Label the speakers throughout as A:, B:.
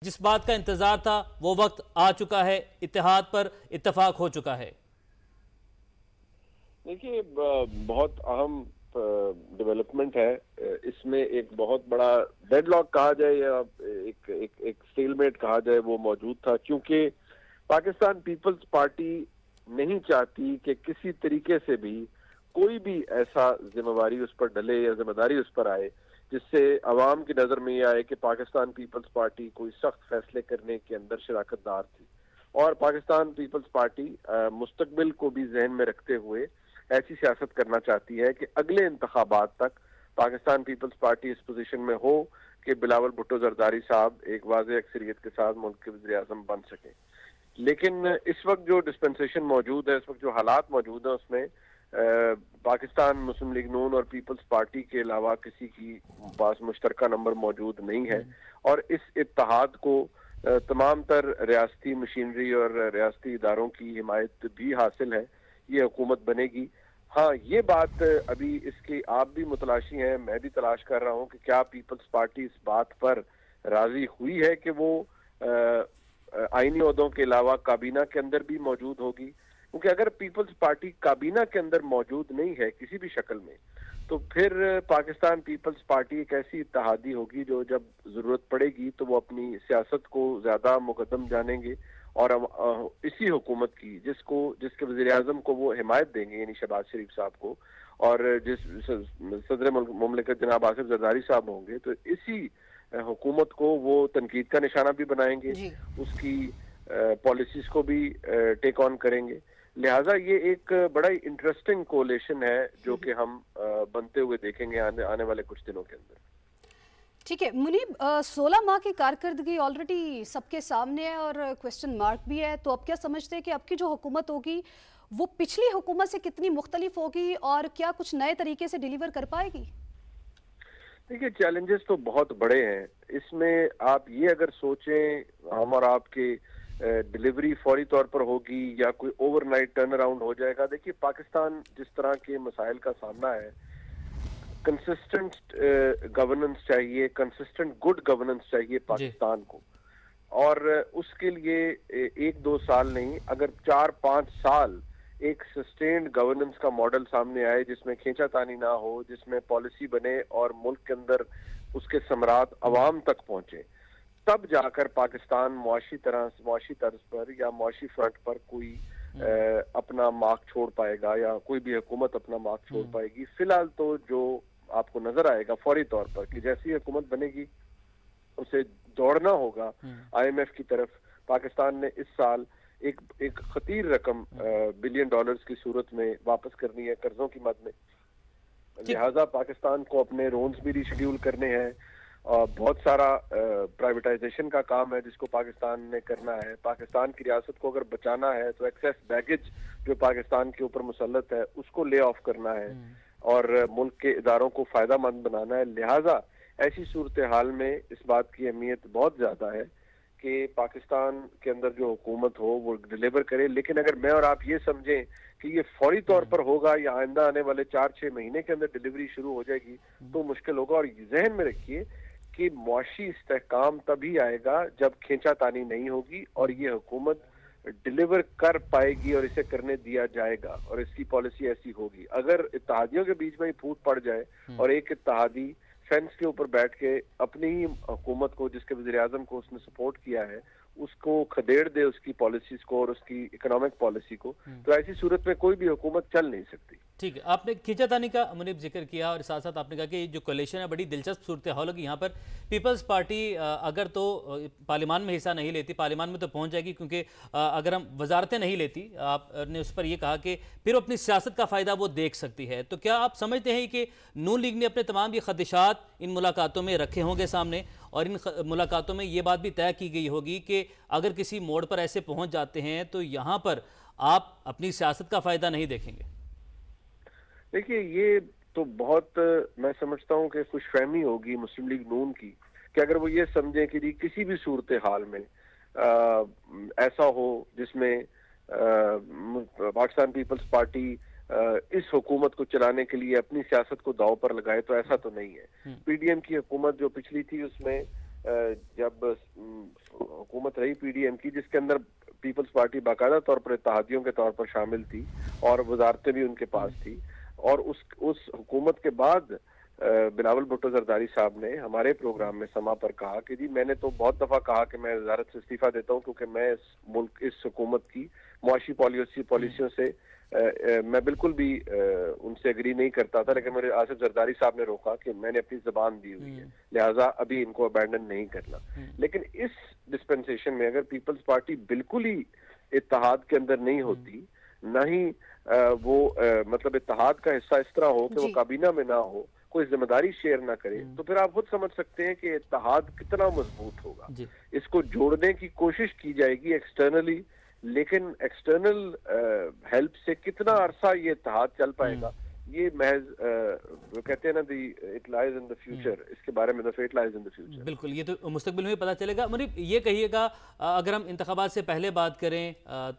A: जिस बात का इंतजार था वो वक्त आ चुका है, इत्तेहाद पर इत्तेफाक हो चुका है।
B: देखिए, बहुत अहम डेवलपमेंट है। इसमें एक बहुत बड़ा डेडलॉक कहा जाए या एक स्टेलमेट कहा जाए वो मौजूद था, क्योंकि पाकिस्तान पीपल्स पार्टी नहीं चाहती कि किसी तरीके से भी कोई भी ऐसा जिम्मेवारी उस पर डले या जिम्मेदारी उस पर आए जिससे अवाम की नजर में यह आए कि पाकिस्तान पीपल्स पार्टी कोई सख्त फैसले करने के अंदर शराकतदार थी। और पाकिस्तान पीपल्स पार्टी मुस्तकबिल को भी जहन में रखते हुए ऐसी सियासत करना चाहती है कि अगले इंतखाबात तक पाकिस्तान पीपल्स पार्टी इस पोजीशन में हो कि बिलावल भुट्टो जरदारी साहब एक वाज़ेह अक्सरियत के साथ मुल्क के वज़ीर आज़म बन सके। लेकिन इस वक्त जो डिस्पेंसेशन मौजूद है, इस वक्त जो हालात मौजूद है, उसमें पाकिस्तान मुस्लिम लीग नून और पीपल्स पार्टी के अलावा किसी की पास मुश्तरका नंबर मौजूद नहीं है। और इस इत्तेहाद को तमाम तर रियासती मशीनरी और रियासती इदारों की हिमायत भी हासिल है। ये हुकूमत बनेगी। हाँ, ये बात अभी इसकी आप भी मुतलाशी हैं, मैं भी तलाश कर रहा हूँ कि क्या पीपल्स पार्टी इस बात पर राजी हुई है कि वो आईनी ओहदों के अलावा काबीना के अंदर भी मौजूद होगी। क्योंकि अगर पीपल्स पार्टी काबीना के अंदर मौजूद नहीं है किसी भी शक्ल में, तो फिर पाकिस्तान पीपल्स पार्टी एक ऐसी इत्तेहादी होगी जो जब जरूरत पड़ेगी तो वो अपनी सियासत को ज्यादा मुकद्दम जानेंगे और इसी हुकूमत की जिसके वज़ीर आज़म को वो हिमायत देंगे, यानी शहबाज शरीफ साहब को, और जिस सदर मुमलिकत जनाब आसिफ जरदारी साहब होंगे, तो इसी हुकूमत को वो तनकीद का निशाना भी बनाएंगे, उसकी पॉलिसीज को भी टेक ऑन करेंगे। लिहाजा ये एक बड़ा ही इंटरेस्टिंग कोलेशन है जो कि हम बनते हुए देखेंगे आने वाले कुछ दिनों के अंदर।
C: ठीक है मुनीब, 16 माह की कारकर्दगी ऑलरेडी सबके सामने है और क्वेश्चन मार्क भी है, तो अब क्या समझते हैं कि अब की जो हुकूमत होगी वो पिछली हुकूमत से कितनी मुख्तलिफ होगी और क्या कुछ नए तरीके से डिलीवर कर पाएगी?
B: देखिए, चैलेंजेस तो बहुत बड़े हैं इसमें। आप ये अगर सोचें हम और आपके डिलीवरी फौरी तौर पर होगी या कोई ओवरनाइट टर्न अराउंड हो जाएगा। देखिए, पाकिस्तान जिस तरह के मसाइल का सामना है, कंसिस्टेंट गवर्नेंस चाहिए, कंसिस्टेंट गुड गवर्नेंस चाहिए पाकिस्तान को। और उसके लिए 1-2 साल नहीं, अगर 4-5 साल एक सस्टेन्ड गवर्नेंस का मॉडल सामने आए जिसमें खींचातानी ना हो, जिसमें पॉलिसी बने और मुल्क के अंदर उसके समरात अवाम तक पहुंचे, तब जाकर पाकिस्तान मुआशी तर्ज पर या मुआशी फ्रंट पर कोई अपना मार्क छोड़ पाएगा या कोई भी हुकूमत अपना मार्क छोड़ पाएगी। फिलहाल तो जो आपको नजर आएगा फौरी तौर पर कि जैसी हुकूमत बनेगी उसे दौड़ना होगा IMF की तरफ। पाकिस्तान ने इस साल एक खतीर रकम $बिलियन की सूरत में वापस करनी है कर्जों की मद में। लिहाजा पाकिस्तान को अपने लोन्स भी रिशेड्यूल करने हैं और बहुत सारा प्राइवेटाइजेशन का काम है जिसको पाकिस्तान ने करना है। पाकिस्तान की रियासत को अगर बचाना है तो एक्सेस बैगेज जो पाकिस्तान के ऊपर मुसल्लत है उसको ले ऑफ करना है और मुल्क के इदारों को फायदा मंद बनाना है। लिहाजा ऐसी सूरत हाल में इस बात की अहमियत बहुत ज्यादा है कि पाकिस्तान के अंदर जो हुकूमत हो वो डिलीवर करे। लेकिन अगर मैं और आप ये समझें कि ये फौरी तौर पर होगा या आइंदा आने वाले 4-6 महीने के अंदर डिलीवरी शुरू हो जाएगी तो मुश्किल होगा। और जहन में रखिए कि मुआशी इस्तेहकाम तभी आएगा जब खींचातानी नहीं होगी और ये हुकूमत डिलीवर कर पाएगी और इसे करने दिया जाएगा और इसकी पॉलिसी ऐसी होगी। अगर इत्तेहादियों के बीच में ही फूट पड़ जाए और एक इत्तेहादी फेंस के ऊपर बैठ के अपनी ही हुकूमत को, जिसके वज़ीर आज़म को उसने सपोर्ट किया है, उसको खदेड़ दे उसकी पॉलिसीज को और उसकी इकोनॉमिक पॉलिसी को, तो ऐसी सूरत में कोई भी हुकूमत चल नहीं सकती।
A: ठीक है, आपने खींचातानी का मुनीब जिक्र किया और साथ साथ आपने कहा कि जो कोलिशन है बड़ी दिलचस्प सूरत हाल होगी यहाँ पर। पीपल्स पार्टी अगर तो पार्लियामान में हिस्सा नहीं लेती, पार्लियामान में तो पहुँच जाएगी क्योंकि अगर हम वजारतें नहीं लेती, आपने उस पर यह कहा कि फिर अपनी सियासत का फ़ायदा वो देख सकती है। तो क्या आप समझते हैं कि नून लीग ने अपने तमाम ये खदशात इन मुलाकातों में रखे होंगे सामने और इन मुलाकातों में ये बात भी तय की गई होगी कि अगर किसी मोड़ पर ऐसे पहुँच जाते हैं तो यहाँ पर आप अपनी सियासत का फ़ायदा नहीं देखेंगे?
B: देखिए, ये तो बहुत मैं समझता हूँ कि खुशफहमी होगी मुस्लिम लीग नून की कि अगर वो ये समझें कि किसी भी सूरत हाल में ऐसा हो जिसमें पाकिस्तान पीपल्स पार्टी इस हुकूमत को चलाने के लिए अपनी सियासत को दांव पर लगाए, तो ऐसा तो नहीं है। PDM की हुकूमत जो पिछली थी उसमें जब हुकूमत रही पीडीएम की, जिसके अंदर पीपल्स पार्टी बाकायदा तौर पर इत्तेहादियों के तौर पर शामिल थी और वजारतें भी उनके पास थी, और उस हुकूमत के बाद बिलावल भुट्टो जरदारी साहब ने हमारे प्रोग्राम में समा पर कहा कि जी मैंने तो बहुत दफा कहा कि मैं वजारत से इस्तीफा देता हूं, क्योंकि मैं इस हुकूमत की मुआशी पॉलिसियों से मैं बिल्कुल भी उनसे एग्री नहीं करता था, लेकिन मेरे आसिफ जरदारी साहब ने रोका कि मैंने अपनी जबान दी हुई है, लिहाजा अभी इनको अबैंडन नहीं करना। लेकिन इस डिस्पेंसेशन में अगर पीपल्स पार्टी बिल्कुल ही इत्तेहाद के अंदर नहीं होती, ना ही वो मतलब इत्तेहाद का हिस्सा इस तरह हो कि वो काबीना में ना हो, कोई जिम्मेदारी शेयर ना करे, तो फिर आप खुद समझ सकते हैं कि इत्तेहाद कितना मजबूत होगा। इसको जोड़ने की कोशिश की जाएगी एक्सटर्नली, लेकिन एक्सटर्नल हेल्प से कितना अरसा ये इत्तेहाद चल पाएगा, ये महज वो कहते हैं ना, it lies in the future, इसके बारे में the fate lies in the future.
A: बिल्कुल, ये तो मुस्तकबिल में पता चलेगा। मुनीब, ये कहिएगा, अगर हम इंतखाबात से पहले बात करें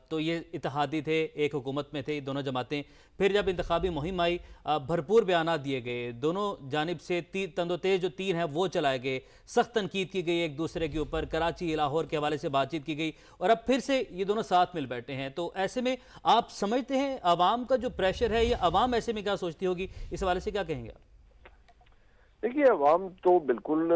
A: तो ये इत्तेहादी थे, एक हुकूमत में थे दोनों जमातें, फिर जब इंतखाबी मुहिम आई भरपूर बयानात दिए गए, दोनों जानिब से तंदोतेज जो तीर हैं वो चलाए गए, सख्त तनकीद की गई एक दूसरे के ऊपर, कराची लाहौर के हवाले से बातचीत की गई, और अब फिर से ये दोनों साथ मिल बैठे हैं। तो ऐसे में आप समझते हैं अवाम का जो प्रेशर है, या अवाम ऐसे में क्या सोचती होगी, इस हवाले से क्या कहेंगे आप?
B: देखिए, अवाम तो बिल्कुल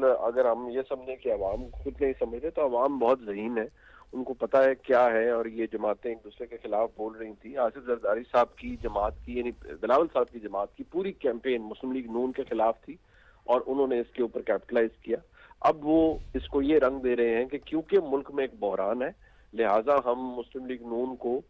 B: अगर हम ये समझें कि अवाम खुद नहीं समझते, तो अवाम बहुत ज़हीन है, उनको पता है क्या है, और ये जमातें एक दूसरे के खिलाफ बोल रही थी। आसिफ जरदारी साहब की जमात की, यानी बिलावल साहब की जमात की पूरी कैंपेन मुस्लिम लीग नून के खिलाफ थी, और उन्होंने इसके ऊपर कैपिटलाइज किया। अब वो इसको ये रंग दे रहे हैं कि क्योंकि मुल्क में एक बहरान है, लिहाजा हम मुस्लिम लीग नून को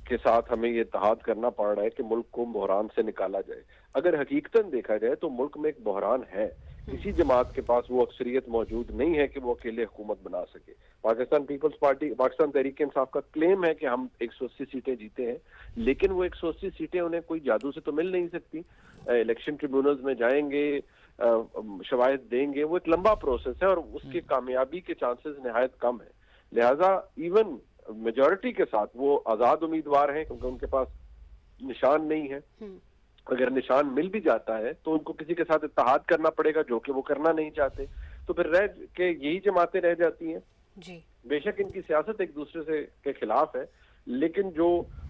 B: के साथ हमें ये इत्तेहाद करना पड़ रहा है कि मुल्क को बहरान से निकाला जाए। अगर हकीकतन देखा जाए तो मुल्क में एक बहरान है, किसी जमात के पास वो अक्सरियत मौजूद नहीं है कि वो अकेले हुकूमत बना सके। पाकिस्तान पीपल्स पार्टी, पाकिस्तान तहरीक इंसाफ का क्लेम है कि हम 180 सीटें जीते हैं, लेकिन वो 180 सीटें उन्हें कोई जादू से तो मिल नहीं सकती। इलेक्शन ट्रिब्यूनल्स में जाएंगे, शवाहिद देंगे, वो एक लंबा प्रोसेस है, और उसकी कामयाबी के चांसेस नहायत कम है। लिहाजा इवन मेजॉरिटी के साथ वो आजाद उम्मीदवार हैं, क्योंकि उनके पास निशान नहीं है। अगर निशान मिल भी जाता है तो उनको किसी के साथ इत्तेहाद करना पड़ेगा, जो कि वो करना नहीं चाहते, तो फिर रह के यही जमातें रह जाती हैं जी। बेशक इनकी सियासत एक दूसरे से के खिलाफ है, लेकिन जो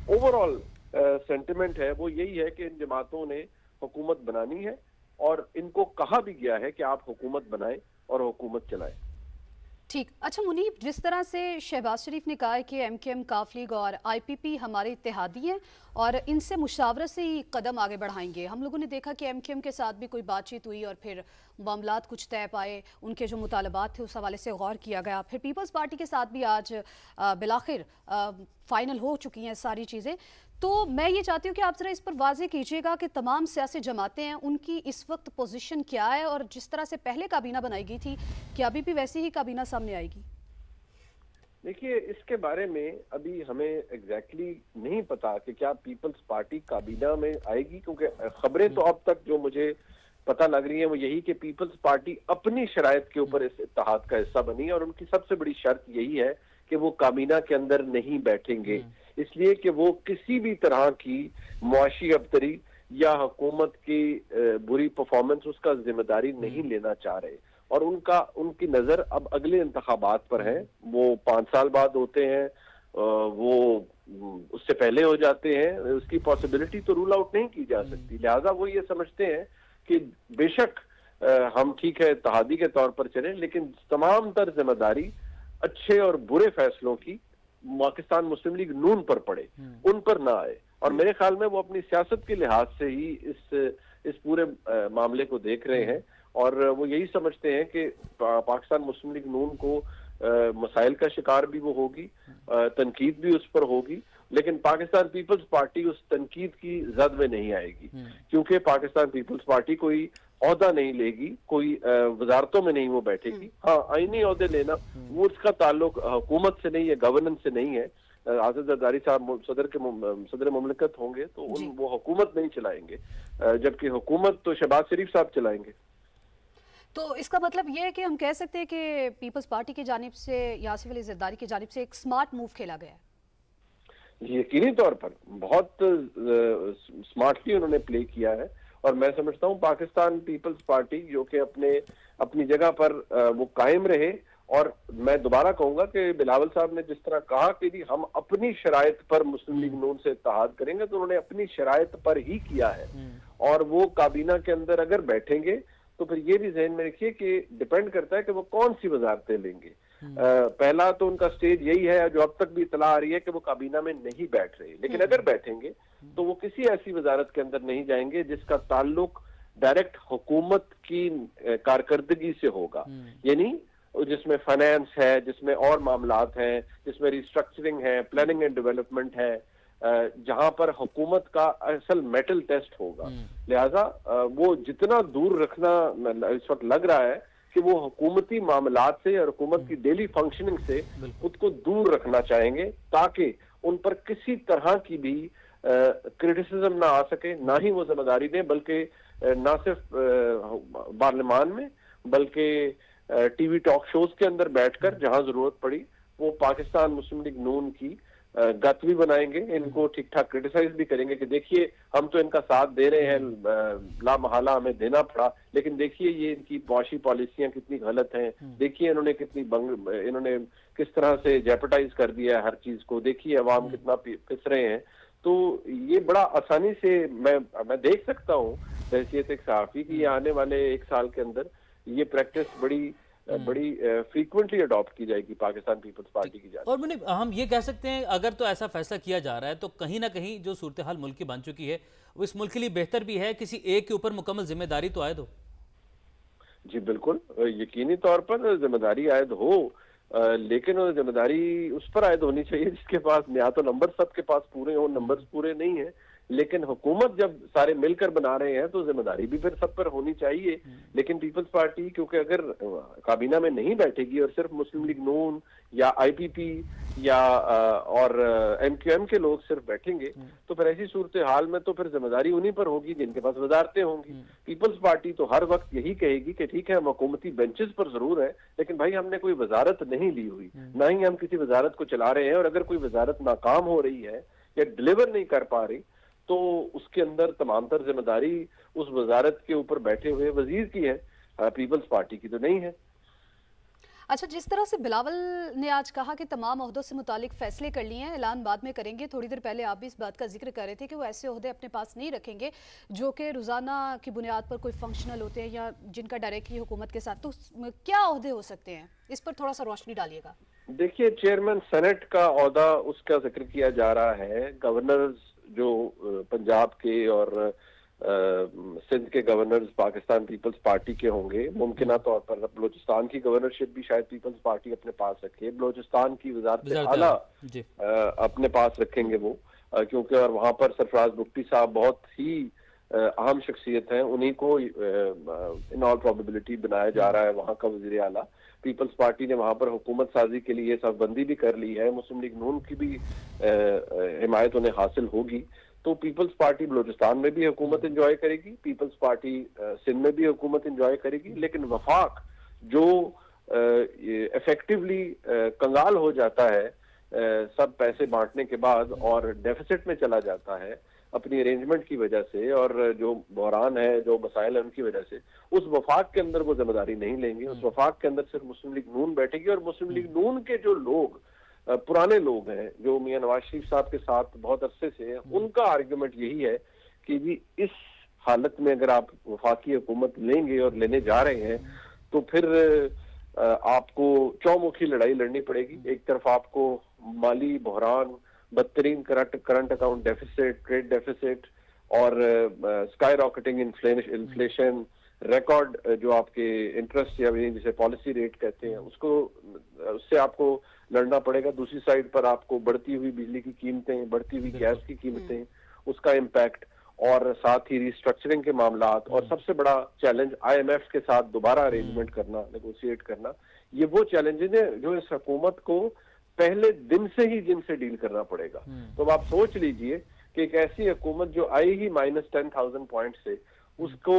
B: ओवरऑल सेंटिमेंट है वो यही है कि इन जमातों ने हुकूमत बनानी है, और इनको कहा भी गया है कि आप हुकूमत बनाएं और हुकूमत चलाएं।
C: ठीक। अच्छा मुनीब, जिस तरह से शहबाज शरीफ ने कहा है कि एमकेएम, काफ लीग और आईपीपी हमारे इत्तेहादी हैं और इनसे मुशावरत से ही कदम आगे बढ़ाएंगे, हम लोगों ने देखा कि एमकेएम के साथ भी कोई बातचीत हुई और फिर मामलात कुछ तय पाए, उनके जो मुतालबात थे उस हवाले से गौर किया गया, फिर पीपल्स पार्टी के साथ भी आज बिलाखिर फाइनल हो चुकी हैं सारी चीज़ें। तो मैं ये चाहती हूँ कि आप ज़रा इस पर वाज़े कीजिएगा कि तमाम सियासी जमातें हैं, उनकी इस वक्त पोजीशन क्या है, और जिस तरह से पहले काबीना बनाई गई थी क्या अभी भी वैसी ही काबीना सामने आएगी?
B: देखिए, इसके बारे में अभी हमें एग्जैक्टली नहीं पता कि क्या पीपल्स पार्टी काबीना में आएगी, क्योंकि खबरें तो अब तक जो मुझे पता लग रही है वो यही कि पीपल्स पार्टी अपनी शराइत के ऊपर इस इत्तेहाद का हिस्सा बनी, और उनकी सबसे बड़ी शर्त यही है कि वो काबीना के अंदर नहीं बैठेंगे, इसलिए कि वो किसी भी तरह की मुआशी अबतरी या हुकूमत की बुरी परफॉर्मेंस उसका जिम्मेदारी नहीं लेना चाह रहे, और उनकी नजर अब अगले इंतखाबात पर है। वो 5 साल बाद होते हैं, वो उससे पहले हो जाते हैं, उसकी पॉसिबिलिटी तो रूल आउट नहीं की जा सकती। लिहाजा वो ये समझते हैं कि बेशक हम ठीक है इत्तेहादी के तौर पर चलें, लेकिन तमाम तर जिम्मेदारी अच्छे और बुरे फैसलों की पाकिस्तान मुस्लिम लीग नून पर पड़े, उन पर ना आए। और मेरे ख्याल में वो अपनी सियासत के लिहाज से ही इस पूरे मामले को देख रहे हैं, और वो यही समझते हैं कि पाकिस्तान मुस्लिम लीग नून को मसाइल का शिकार भी वो होगी, तनकीद भी उस पर होगी, लेकिन पाकिस्तान पीपल्स पार्टी उस तनकीद की जद में नहीं आएगी, क्योंकि पाकिस्तान पीपल्स पार्टी कोई ओहदा नहीं लेगी, कोई वजारतों में नहीं वो बैठेगी। हाँ, आईनी ओहदे लेना वो उसका ताल्लुक हुकूमत से नहीं है, गवर्नेंस से नहीं है। आसिफ जरदारी साहब सदर मुमलिकत होंगे तो वो हुकूमत नहीं चलाएंगे, जबकि हुकूमत तो शहबाज शरीफ साहब चलाएंगे।
C: तो इसका मतलब ये है कि हम कह सकते हैं कि पीपल्स पार्टी की जानिब से, आसिफ अली जरदारी की जानिब से एक स्मार्ट मूव खेला गया है।
B: यकीनी तौर पर बहुत स्मार्टली उन्होंने प्ले किया है, और मैं समझता हूँ पाकिस्तान पीपल्स पार्टी जो कि अपनी जगह पर वो कायम रहे। और मैं दोबारा कहूंगा कि बिलावल साहब ने जिस तरह कहा कि जी हम अपनी शराइत पर मुस्लिम लीग नून से इत्तेहाद करेंगे, तो उन्होंने अपनी शराइत पर ही किया है। और वो काबीना के अंदर अगर बैठेंगे तो फिर ये भी जहन में रखिए कि डिपेंड करता है कि वो कौन सी वजारतें लेंगे। पहला तो उनका स्टेज यही है, जो अब तक भी इतला आ रही है कि वो काबीना में नहीं बैठ रहे, लेकिन अगर बैठेंगे तो वो किसी ऐसी वजारत के अंदर नहीं जाएंगे जिसका ताल्लुक डायरेक्ट हुकूमत की कारकर्दगी से होगा, यानी जिसमें फाइनेंस है, जिसमें और मामलात हैं, जिसमें रिस्ट्रक्चरिंग है, प्लानिंग एंड डेवलपमेंट है, जहां पर हुकूमत का असल मेटल टेस्ट होगा। लिहाजा वो जितना दूर रखना इस वक्त लग रहा है कि वो हुकूमती मामलात से और हुकूमत की डेली फंक्शनिंग से खुद को दूर रखना चाहेंगे, ताकि उन पर किसी तरह की भी क्रिटिसिज्म ना आ सके, ना ही वो जिम्मेदारी दें, बल्कि ना सिर्फ पार्लियामान में बल्कि टीवी टॉक शोज के अंदर बैठकर जहां जरूरत पड़ी वो पाकिस्तान मुस्लिम लीग नून की गत भी बनाएंगे, इनको ठीक ठाक क्रिटिसाइज भी करेंगे कि देखिए हम तो इनका साथ दे रहे हैं, ला महला हमें देना पड़ा, लेकिन देखिए ये इनकी मुआशी पॉलिसियां कितनी गलत हैं, देखिए इन्होंने किस तरह से जेपटाइज कर दिया है हर चीज को, देखिए अवाम कितना पिस रहे हैं। तो ये बड़ा आसानी से मैं देख सकता हूँ हैसियत एक सहाफी की आने वाले 1 साल के अंदर ये प्रैक्टिस बड़ी फ्रीक्वेंटली अडॉप्ट की जाएगी पाकिस्तान पीपल्स पार्टी की जानिब।
A: और मुनीब, हम ये कह सकते हैं अगर तो ऐसा फैसला किया जा रहा है तो कहीं ना कहीं जो सूरत हाल मुल्क की बन चुकी है वो इस मुल्क के लिए बेहतर भी है, किसी एक के ऊपर मुकम्मल जिम्मेदारी तो आयद हो।
B: जी बिल्कुल, यकीनी तौर पर जिम्मेदारी आयद हो, लेकिन वो जिम्मेदारी उस पर आयद होनी चाहिए जिसके पास या तो नंबर सबके पास पूरे हो, नंबर्स पूरे नहीं है, लेकिन हुकूमत जब सारे मिलकर बना रहे हैं तो जिम्मेदारी भी फिर सब पर होनी चाहिए। लेकिन पीपल्स पार्टी क्योंकि अगर काबीना में नहीं बैठेगी और सिर्फ मुस्लिम लीग नून या आईपीपी या और एमक्यूएम के लोग सिर्फ बैठेंगे तो फिर ऐसी सूरत हाल में तो फिर जिम्मेदारी उन्हीं पर होगी जिनके पास वजारतें होंगी। पीपल्स पार्टी तो हर वक्त यही कहेगी कि ठीक है हम हुकूमती बेंचेस पर जरूर है, लेकिन भाई हमने कोई वजारत नहीं ली हुई, ना ही हम किसी वजारत को चला रहे हैं, और अगर कोई वजारत नाकाम हो रही है या डिलीवर नहीं कर पा रही तो उसके अंदर तमाम तर जिम्मेदारी उस वजारत के ऊपर बैठे हुए वजीर की है, पीपल्स पार्टी की तो नहीं है।
C: अच्छा, जिस तरह से बिलावल ने आज कहा कि तमाम ओहदों से मुतालिक फैसले कर लिए हैं, ऐलान बाद में करेंगे, थोड़ी देर पहले आप भी इस बात का जिक्र कर रहे थे कि वो ऐसे ओहदे अपने पास नहीं रखेंगे जो कि रोज़ाना की बुनियाद पर कोई फंक्शनल होते हैं या जिनका डायरेक्टली हुकूमत के साथ, तो क्या ओहदे हो सकते हैं, इस पर थोड़ा सा रोशनी डालिएगा।
B: देखिए, चेयरमैन सेनेट का ओहदा उसका जिक्र किया जा रहा है, गवर्नर्स जो पंजाब के और सिंध के गवर्नर्स पाकिस्तान पीपल्स पार्टी के होंगे, मुमकिन तौर पर बलोचिस्तान की गवर्नरशिप भी शायद पीपल्स पार्टी अपने पास रखे, बलोचिस्तान की वजारत आला अपने पास रखेंगे वो, क्योंकि और वहां पर सरफराज बुगटी साहब बहुत ही अहम शख्सियत हैं, उन्हीं को इन ऑल प्रोबेबिलिटी बनाया जा रहा है वहां का वजीर आला। पीपल्स पार्टी ने वहां पर हुकूमत साजी के लिए साफबंदी भी कर ली है, मुस्लिम लीग नून की भी हिमायत उन्हें हासिल होगी, तो पीपल्स पार्टी बलोचिस्तान में भी हुकूमत इंजॉय करेगी, पीपल्स पार्टी सिंध में भी हुकूमत इंजॉय करेगी, लेकिन वफाक जो इफेक्टिवली कंगाल हो जाता है सब पैसे बांटने के बाद और डेफिसिट में चला जाता है अपनी अरेंजमेंट की वजह से, और जो बहरान है, जो मसाइल है उनकी वजह से, उस वफाक के अंदर वो जिम्मेदारी नहीं लेंगे। उस वफाक के अंदर सिर्फ मुस्लिम लीग नून बैठेगी, और मुस्लिम लीग नून के जो लोग पुराने लोग हैं जो मियां नवाज शरीफ साहब के साथ बहुत अरसे से हैं, उनका आर्ग्यूमेंट यही है कि जी इस हालत में अगर आप वफाकी हुकूमत लेंगे और लेने जा रहे हैं तो फिर आपको चौमुखी लड़ाई लड़नी पड़ेगी। एक तरफ आपको माली बहरान, बदतरीन current account deficit, trade deficit और स्काई रॉकेटिंग इन्फ्लेशन, रिकॉर्ड जो आपके इंटरेस्ट या जिसे पॉलिसी रेट कहते हैं उससे आपको लड़ना पड़ेगा। दूसरी साइड पर आपको बढ़ती हुई बिजली की कीमतें, बढ़ती हुई गैस की कीमतें, उसका इम्पैक्ट, और साथ ही रिस्ट्रक्चरिंग के मामलात, और सबसे बड़ा चैलेंज IMF के साथ दोबारा अरेंजमेंट करना, नेगोशिएट करना। ये वो चैलेंजेस हैं जो इस हुकूमत को पहले दिन से ही जिनसे डील करना पड़ेगा। तो अब आप सोच लीजिए कि एक ऐसी हुकूमत जो आई ही -10,000 पॉइंट से, उसको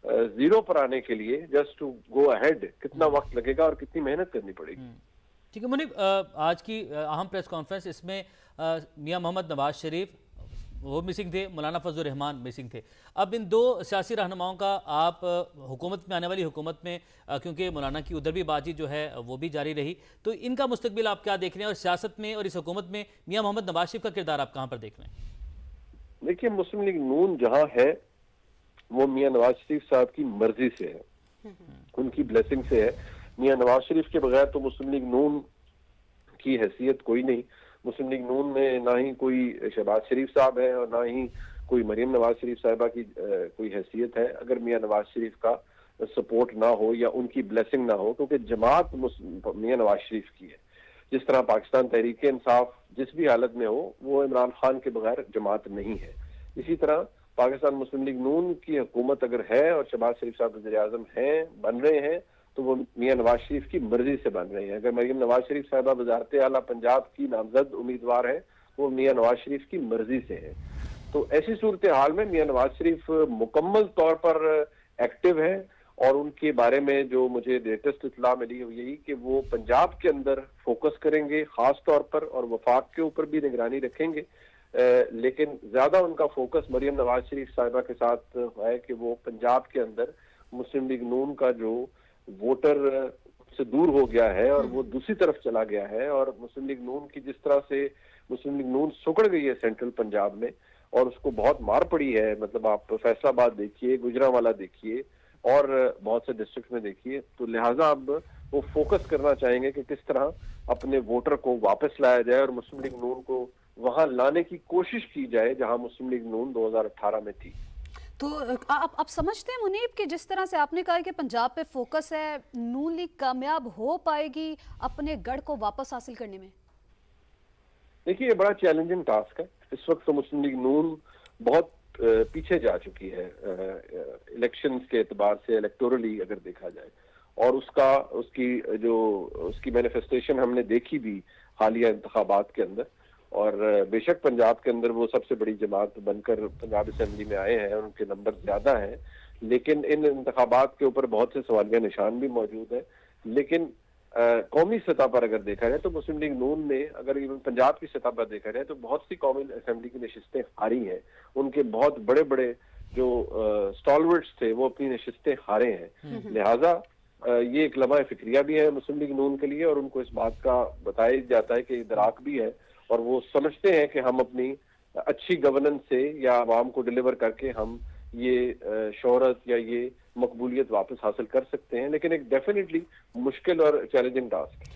B: जीरो पर आने के लिए जस्ट टू गो अहेड कितना वक्त लगेगा और कितनी मेहनत करनी पड़ेगी।
A: ठीक है मुनीब, आज की अहम प्रेस कॉन्फ्रेंस, इसमें मियां मोहम्मद नवाज शरीफ, वो मिसिंग थे, मौलाना फजल रहमान मिसिंग थे। अब इन दो सियासी रहनुमाओं का आप हुकूमत में, आने वाली हुकूमत में, क्योंकि मौलाना की उधर भी बातचीत जो है वो भी जारी रही, तो इनका मुस्तकबिल आप क्या देख रहे हैं, और सियासत में और इस हुकूमत में मियां मोहम्मद नवाज शरीफ का किरदार आप कहाँ पर देख रहे हैं?
B: देखिए, मुस्लिम लीग नून जहां है वो मियां नवाज शरीफ साहब की मर्जी से है, उनकी ब्लेसिंग से है। मियां नवाज शरीफ के बगैर तो मुस्लिम लीग नून की हैसियत कोई नहीं। मुस्लिम लीग नून में ना ही कोई शहबाज शरीफ साहब है और ना ही कोई मरीम नवाज शरीफ साहिबा की कोई हैसियत है, अगर मियां नवाज शरीफ का सपोर्ट ना हो या उनकी ब्लेसिंग ना हो, क्योंकि जमात मियां नवाज शरीफ की है। जिस तरह पाकिस्तान तहरीक इंसाफ जिस भी हालत में हो, वो इमरान खान के बगैर जमात नहीं है। इसी तरह पाकिस्तान मुस्लिम लीग नून की हुकूमत अगर है और शहबाज शरीफ साहब वज़ीर आज़म हैं, बन रहे हैं, तो वो मियां नवाज शरीफ की मर्जी से बन रहे हैं। अगर मरीम नवाज शरीफ साहिबा वज़ारत आला पंजाब की नामजद उम्मीदवार है, वो मियां नवाज शरीफ की मर्जी से है। तो ऐसी सूरत हाल में मियां नवाज शरीफ मुकम्मल तौर पर एक्टिव है, और उनके बारे में जो मुझे लेटेस्ट इत्तला मिली है यही कि वो पंजाब के अंदर फोकस करेंगे खास तौर पर, और वफाक के ऊपर भी निगरानी रखेंगे। लेकिन ज्यादा उनका फोकस मरीम नवाज शरीफ साहिबा के साथ है कि वो पंजाब के अंदर मुस्लिम लीग नून का जो वोटर से दूर हो गया है और वो दूसरी तरफ चला गया है, और मुस्लिम लीग नून की जिस तरह से मुस्लिम लीग नून सुकड़ गई है सेंट्रल पंजाब में, और उसको बहुत मार पड़ी है। मतलब आप फैसलाबाद देखिए, गुजरांवाला देखिए, और बहुत से डिस्ट्रिक्ट में देखिए। तो लिहाजा अब वो फोकस करना चाहेंगे कि किस तरह अपने वोटर को वापस लाया जाए और मुस्लिम लीग नून को वहां लाने की कोशिश की जाए जहां मुस्लिम लीग नून 2018 में थी।
C: तो आप समझते हैं मुनीब कि जिस तरह से आपने कहा कि पंजाब पे फोकस है, नून लीग कामयाब हो पाएगी अपने गढ़ को वापस हासिल करने में?
B: देखिए, ये बड़ा चैलेंजिंग टास्क है। इस वक्त तो मुस्लिम लीग नून बहुत पीछे जा चुकी है इलेक्शंस के एतबार से, इलेक्टोरली अगर देखा जाए, और उसकी मैनिफेस्टेशन हमने देखी भी हालिया इंतखाबात के अंदर। और बेशक पंजाब के अंदर वो सबसे बड़ी जमात बनकर पंजाब असेंबली में आए हैं और उनके नंबर ज्यादा हैं, लेकिन इन इंतखाबात के ऊपर बहुत से सवालिया निशान भी मौजूद है। लेकिन कौमी सतह पर अगर देखा जाए तो मुस्लिम लीग नून ने, अगर इवन पंजाब की सतह पर देखा जाए तो बहुत सी कौमी असेंबली की नशिस्तें हारी हैं। उनके बहुत बड़े बड़े जो स्टॉलवर्ड्स थे वो अपनी नशिस्तें हारे हैं। लिहाजा ये एक लम्हा फिक्रिया भी है मुस्लिम लीग नून के लिए, और उनको इस बात का बताया जाता है कि इदराक भी है, और वो समझते हैं कि हम अपनी अच्छी गवर्नेंस से या आवाम को डिलीवर करके हम ये शोहरत या ये मकबूलियत वापस हासिल कर सकते हैं। लेकिन एक डेफिनेटली मुश्किल और चैलेंजिंग टास्क है।